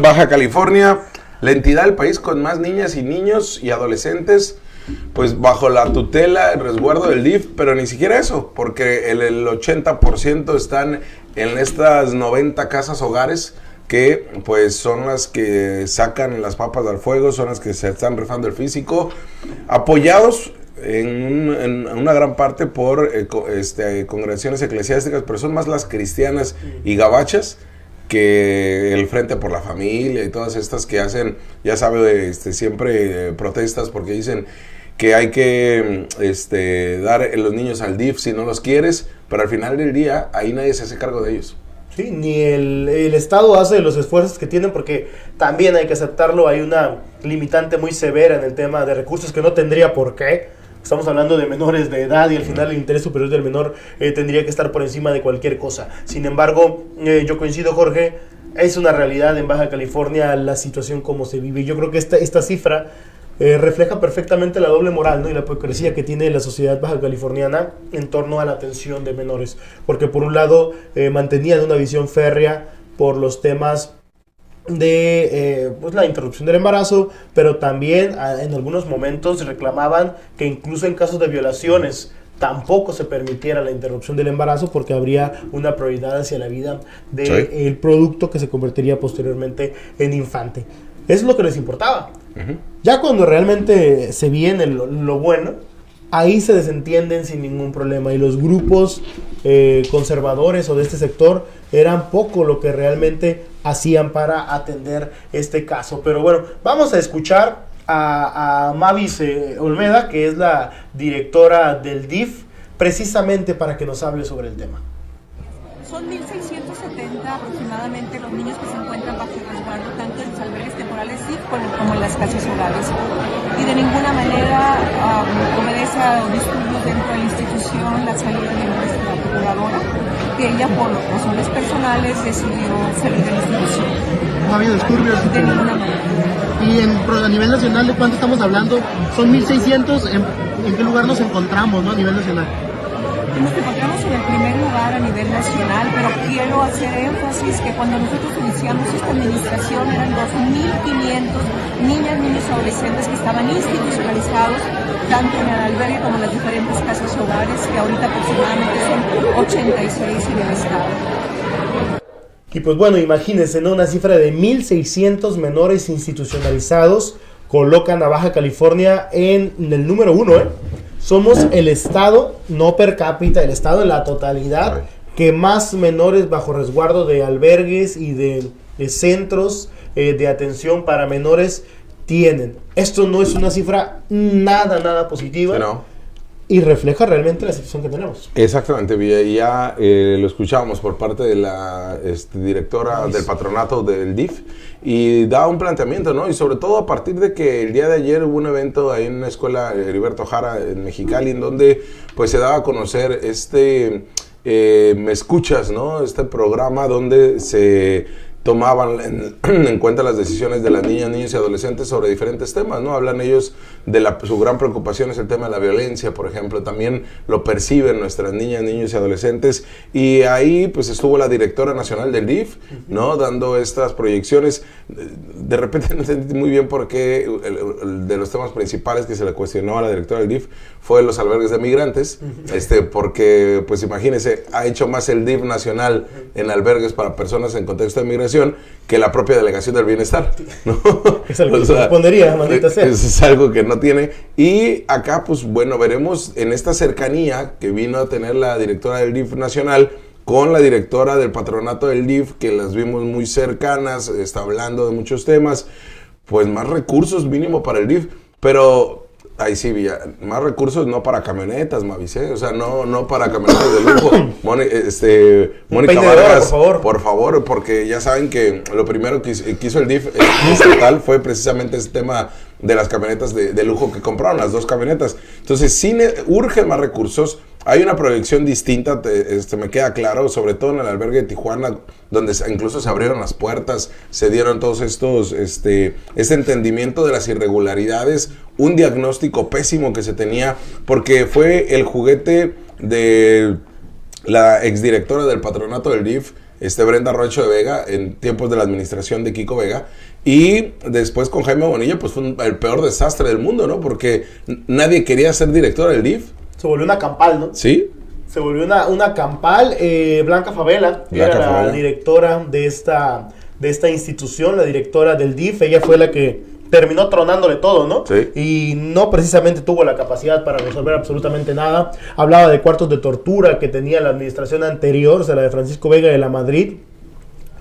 Baja California, la entidad del país con más niñas y niños y adolescentes, pues bajo la tutela, el resguardo del DIF, pero ni siquiera eso, porque el 80% están en estas 90 casas hogares que pues son las que sacan las papas al fuego, son las que se están rifando el físico, apoyados en una gran parte por congregaciones eclesiásticas, pero son más las cristianas y gabachas que el Frente por la Familia y todas estas que hacen, ya sabe, siempre protestas porque dicen que hay que dar los niños al DIF si no los quieres, pero al final del día ahí nadie se hace cargo de ellos. Sí, ni el Estado hace los esfuerzos que tienen, porque también hay que aceptarlo, hay una limitante muy severa en el tema de recursos que no tendría por qué. Estamos hablando de menores de edad y al final el interés superior del menor tendría que estar por encima de cualquier cosa. Sin embargo, yo coincido, Jorge, es una realidad en Baja California la situación como se vive. Yo creo que esta cifra refleja perfectamente la doble moral, ¿no? Y la hipocresía que tiene la sociedad baja californiana en torno a la atención de menores. Porque por un lado mantenían una visión férrea por los temas de pues la interrupción del embarazo, pero también en algunos momentos reclamaban que incluso en casos de violaciones tampoco se permitiera la interrupción del embarazo, porque habría una prioridad hacia la vida del producto que se convertiría posteriormente en infante. Eso es lo que les importaba. Uh-huh. Ya cuando realmente se viene lo bueno, ahí se desentienden sin ningún problema, y los grupos conservadores o de este sector eran poco lo que realmente hacían para atender este caso. Pero bueno, vamos a escuchar a Mavis Olmeda, que es la directora del DIF, precisamente para que nos hable sobre el tema. Son 1.670 aproximadamente los niños que se encuentran bajo resguardo, tanto en los albergues temporales DIF como en las casas hogares. Y de ninguna manera obedece a disturbios dentro de la institución la salida de nuestra procuradora, que ella por razones personales decidió salir de la institución. ¿No ha habido disturbios? De ninguna manera. ¿Y a nivel nacional de cuánto estamos hablando? Son 1.600, ¿en qué lugar nos encontramos, no, a nivel nacional? Nos encontramos en el primer lugar a nivel nacional, pero quiero hacer énfasis que cuando nosotros iniciamos esta administración eran 2.500 niñas, niños y adolescentes que estaban institucionalizados tanto en el albergue como en las diferentes casas hogares, que ahorita aproximadamente son 86 en el estado. Y pues bueno, imagínense, ¿no? Una cifra de 1.600 menores institucionalizados colocan a Baja California en el número 1, Somos el estado, no per cápita, el estado en la totalidad, que más menores bajo resguardo de albergues y de centros de atención para menores tienen. Esto no es una cifra nada positiva. Sí, no. Y refleja realmente la situación que tenemos. Exactamente, ya lo escuchábamos por parte de la directora del patronato del DIF, y da un planteamiento, ¿no? Y sobre todo a partir de que el día de ayer hubo un evento ahí en una escuela, Heriberto Jara, en Mexicali, en donde pues se daba a conocer Me Escuchas, ¿no? Este programa donde se tomaban en cuenta las decisiones de las niñas, niños y adolescentes sobre diferentes temas, ¿no? Hablan ellos de su gran preocupación es el tema de la violencia, por ejemplo, también lo perciben nuestras niñas, niños y adolescentes, y ahí pues estuvo la directora nacional del DIF, ¿no? Dando estas proyecciones. De repente no entendí muy bien por qué de los temas principales que se le cuestionó a la directora del DIF fue los albergues de migrantes, porque pues imagínense, ha hecho más el DIF nacional en albergues para personas en contexto de migración que la propia delegación del bienestar, ¿no? Es algo que respondería, maldita sea. Es algo que no tiene. Y acá, pues bueno, veremos en esta cercanía que vino a tener la directora del DIF nacional con la directora del patronato del DIF, que las vimos muy cercanas, está hablando de muchos temas, pues más recursos mínimo para el DIF, pero ahí sí, más recursos no para camionetas, Mavis, o sea, no para camionetas de lujo. Mónica Vargas, por favor, porque ya saben que lo primero que hizo el DIF estatal fue precisamente ese tema de las camionetas de lujo que compraron, las 2 camionetas. Entonces, sí urgen más recursos. Hay una proyección distinta, me queda claro, sobre todo en el albergue de Tijuana, donde incluso se abrieron las puertas, se dieron todos estos, este entendimiento de las irregularidades, un diagnóstico pésimo que se tenía, porque fue el juguete de la exdirectora del patronato del DIF, Brenda Rocho de Vega en tiempos de la administración de Kiko Vega. Y después con Jaime Bonilla, pues fue el peor desastre del mundo, ¿no? Porque nadie quería ser director del DIF. Se volvió una campal, ¿no? Sí. Se volvió una campal. Blanca Favela era la directora de esta institución, la directora del DIF. Ella fue la que terminó tronándole todo, ¿no? Sí. Y no precisamente tuvo la capacidad para resolver absolutamente nada. Hablaba de cuartos de tortura que tenía la administración anterior, o sea, la de Francisco Vega de la Madrid.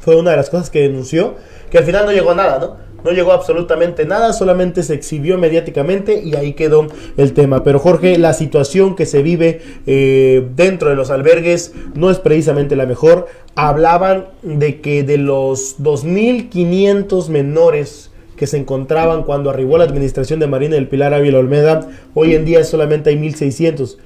Fue una de las cosas que denunció, que al final no llegó a nada, ¿no? No llegó a absolutamente nada, solamente se exhibió mediáticamente y ahí quedó el tema. Pero Jorge, la situación que se vive dentro de los albergues no es precisamente la mejor. Hablaban de que de los 2.500 menores que se encontraban cuando arribó la administración de Marina del Pilar Ávila Olmeda, hoy en día solamente hay 1.600.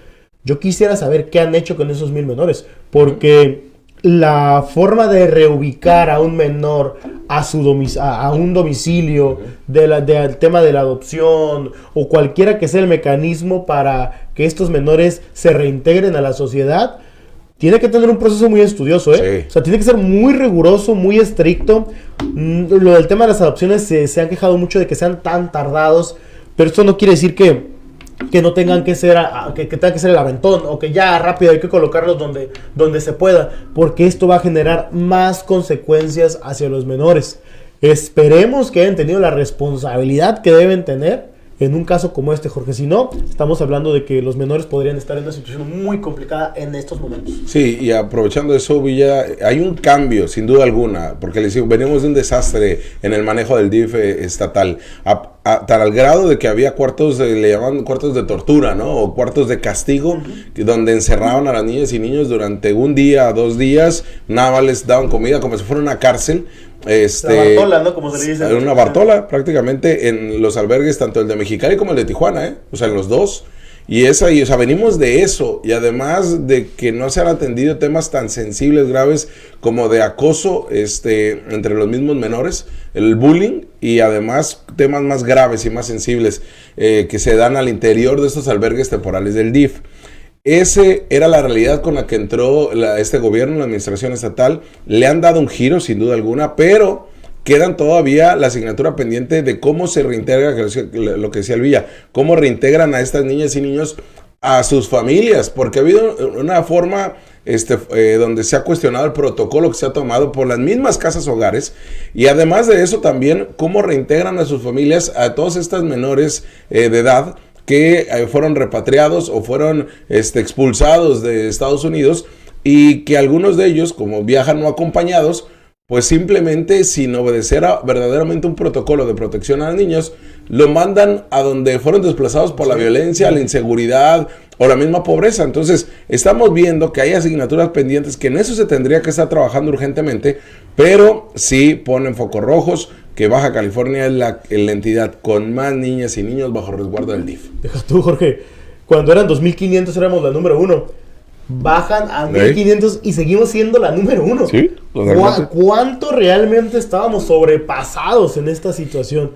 Yo quisiera saber qué han hecho con esos 1.000 menores, porque la forma de reubicar a un menor a un domicilio, del tema de la adopción o cualquiera que sea el mecanismo para que estos menores se reintegren a la sociedad, tiene que tener un proceso muy estudioso, ¿eh? Sí. O sea, tiene que ser muy riguroso, muy estricto. Lo del tema de las adopciones se han quejado mucho de que sean tan tardados, pero esto no quiere decir que no tengan que ser que tenga que ser el aventón o que ya rápido hay que colocarlos donde se pueda, porque esto va a generar más consecuencias hacia los menores. Esperemos que hayan tenido la responsabilidad que deben tener en un caso como este, Jorge. Si no, estamos hablando de que los menores podrían estar en una situación muy complicada en estos momentos. Sí, y aprovechando eso, Villa, hay un cambio, sin duda alguna, porque les digo, venimos de un desastre en el manejo del DIF estatal, tal al grado de que había cuartos, le llamaban cuartos de tortura, ¿no? O cuartos de castigo, donde encerraban a las niñas y niños durante un día, 2 días, nada más les daban comida como si fuera una cárcel. La Bartola, ¿no? Como se le dice. Una Bartola, prácticamente, en los albergues, tanto el de Mexicali como el de Tijuana, ¿eh? O sea, en los dos. Y o sea, venimos de eso. Y además de que no se han atendido temas tan sensibles, graves, como de acoso entre los mismos menores, el bullying, y además temas más graves y más sensibles que se dan al interior de estos albergues temporales del DIF. Esa era la realidad con la que entró este gobierno, la administración estatal. Le han dado un giro, sin duda alguna, pero quedan todavía la asignatura pendiente de cómo se reintegra, lo que decía el Villa, cómo reintegran a estas niñas y niños a sus familias, porque ha habido una forma donde se ha cuestionado el protocolo que se ha tomado por las mismas casas hogares, y además de eso también cómo reintegran a sus familias a todas estas menores de edad que fueron repatriados o fueron expulsados de Estados Unidos, y que algunos de ellos, como viajan no acompañados, pues simplemente sin obedecer a verdaderamente un protocolo de protección a los niños, lo mandan a donde fueron desplazados por la violencia, la inseguridad o la misma pobreza. Entonces, estamos viendo que hay asignaturas pendientes, que en eso se tendría que estar trabajando urgentemente, pero sí ponen focos rojos, que Baja California es la entidad con más niñas y niños bajo resguardo del DIF. Deja tú, Jorge, cuando eran 2.500 éramos la número 1. Bajan a 1.500 y seguimos siendo la número 1. Sí, ¿Cuánto realmente estábamos sobrepasados en esta situación?